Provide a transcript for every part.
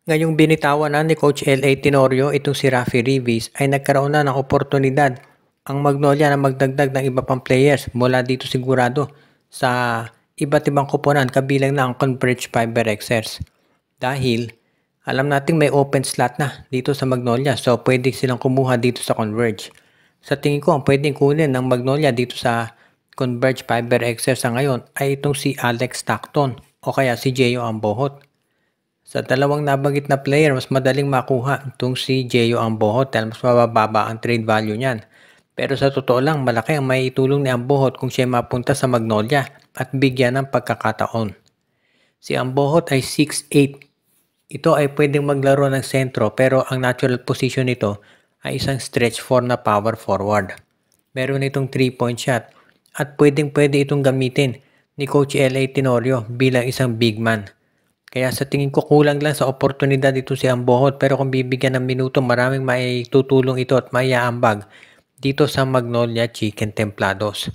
Ngayong binitawan na ni Coach L.A. Tenorio itong si Rafi Rivis ay nagkaroon na ng oportunidad ang Magnolia na magdagdag ng iba pang players mula dito sigurado sa iba't ibang koponan kabilang na ang Converge Fiber Xers. Dahil alam nating may open slot na dito sa Magnolia, so pwede silang kumuha dito sa Converge. Sa tingin ko ang pwedeng kunin ng Magnolia dito sa Converge Fiber Xers sa ngayon ay itong si Alex Stockton o kaya si Gio Ambohot. Sa dalawang nabanggit na player, mas madaling makuha itong si Gio Ambohot dahil mas mababa ang trade value niyan. Pero sa totoo lang, malaki ang may tulong ni Ambohot kung siya mapunta sa Magnolia at bigyan ng pagkakataon. Si Ambohot ay 6'8". Ito ay pwedeng maglaro ng sentro pero ang natural position nito ay isang stretch 4 na power forward. Meron itong 3-point shot at pwede itong gamitin ni Coach L.A. Tenorio bilang isang big man. Kaya sa tingin ko kulang lang sa oportunidad ito si Ambohot pero kung bibigyan ng minuto maraming maitutulong ito at maiaambag dito sa Magnolia Chicken Templados.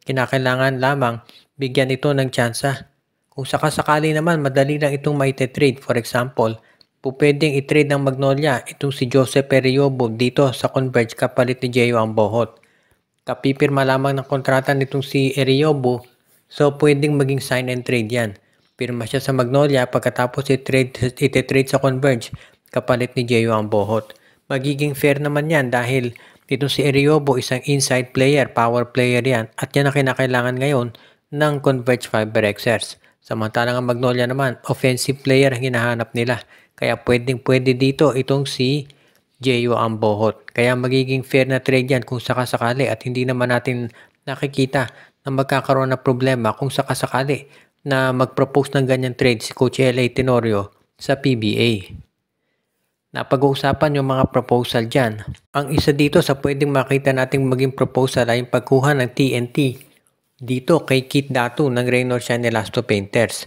Kinakailangan lamang bigyan ito ng tsansa. Kung sakasakali naman madali lang itong maite-trade. For example, pwedeng i-trade ng Magnolia itong si Joseph Periobo dito sa Converge kapalit ni Gio Ambohot. Kapipirma lamang ng kontrata nitong si Eriobo so pwedeng maging sign and trade yan. Pirma siya sa Magnolia pagkatapos ite-trade sa Converge kapalit ni Gio Ambohot. Magiging fair naman yan dahil dito si Eriobo isang inside player, power player yan at yan ang kinakailangan ngayon ng Converge Fiber Xers. Samantalang ang Magnolia naman, offensive player ang hinahanap nila. Kaya pwede dito itong si Gio Ambohot. Kaya magiging fair na trade yan kung sakasakali at hindi naman natin nakikita na magkakaroon ng problema kung sakasakali na mag-propose ng ganyan trade si Coach L.A. Tenorio sa PBA. Napag-uusapan yung mga proposal dyan. Ang isa dito sa pwedeng makita nating maging proposal ay yung pagkuha ng TNT dito kay Keith Datu ng Reynolds and Elasto Painters.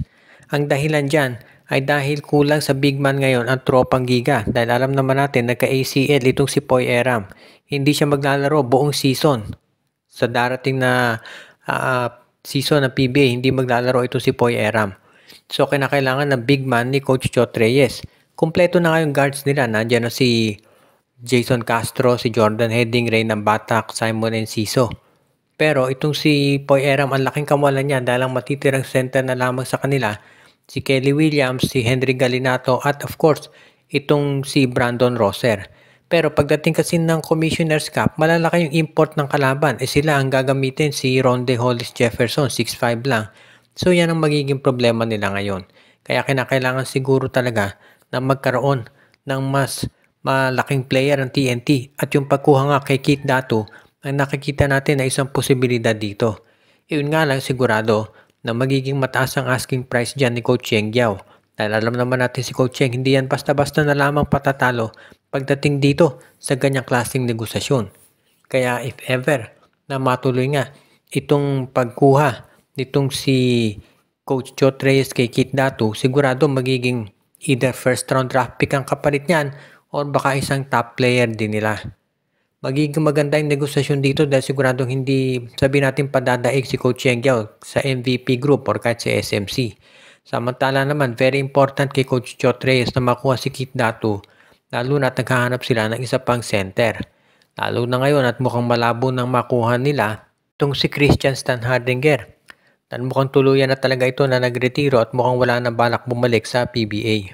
Ang dahilan dyan ay dahil kulang sa big man ngayon ang tropang giga dahil alam naman natin nagka-ACL itong si Poy Eram. Hindi siya maglalaro buong season. Sa darating na season ng PBA, hindi maglalaro ito si Poy Eram. So, kinakailangan ng big man ni Coach Chot Reyes. Kompleto na ngayong guards nila. Nandiyan na si Jason Castro, si Jordan Heading, Reynan Batak, Simon Enciso. Pero itong si Poy Eram, ang laking kawalan niya dahil ang matitirang center na lamang sa kanila, si Kelly Williams, si Henry Galinato, at of course, itong si Brandon Rosser. Pero pagdating kasi ng Commissioner's Cup, malalaki yung import ng kalaban. Sila ang gagamitin si Ronde Hollis Jefferson, 6'5 lang. So yan ang magiging problema nila ngayon. Kaya kinakailangan siguro talaga na magkaroon ng mas malaking player ng TNT. At yung pagkuha nga kay Keith Datu, ang nakikita natin na isang posibilidad dito. Yun nga lang sigurado na magiging mataas ang asking price dyan ni Coach Cheng Giao. Dahil alam naman natin si Coach Cheng, hindi yan basta-basta na lamang patatalo pagdating dito sa ganyang klaseng negosasyon. Kaya if ever na matuloy nga itong pagkuha nitong si Coach Chot Reyes kay Keith Datu, sigurado magiging either first round draft pick ang kapalit niyan or baka isang top player din nila. Magiging maganda yung negosasyon dito dahil siguradong hindi sabi natin padadaig si Coach Cheng Giao sa MVP group or kahit sa SMC. Samantala naman, very important kay Coach Chot Reyes na makuha si Keith Datu. Lalo na at naghahanap sila ng isa pang center. Lalo na ngayon at mukhang malabo nang makuha nila itong si Christian Stanhardinger. At mukhang tuluyan na talaga ito na nagretiro at mukhang wala na balak bumalik sa PBA.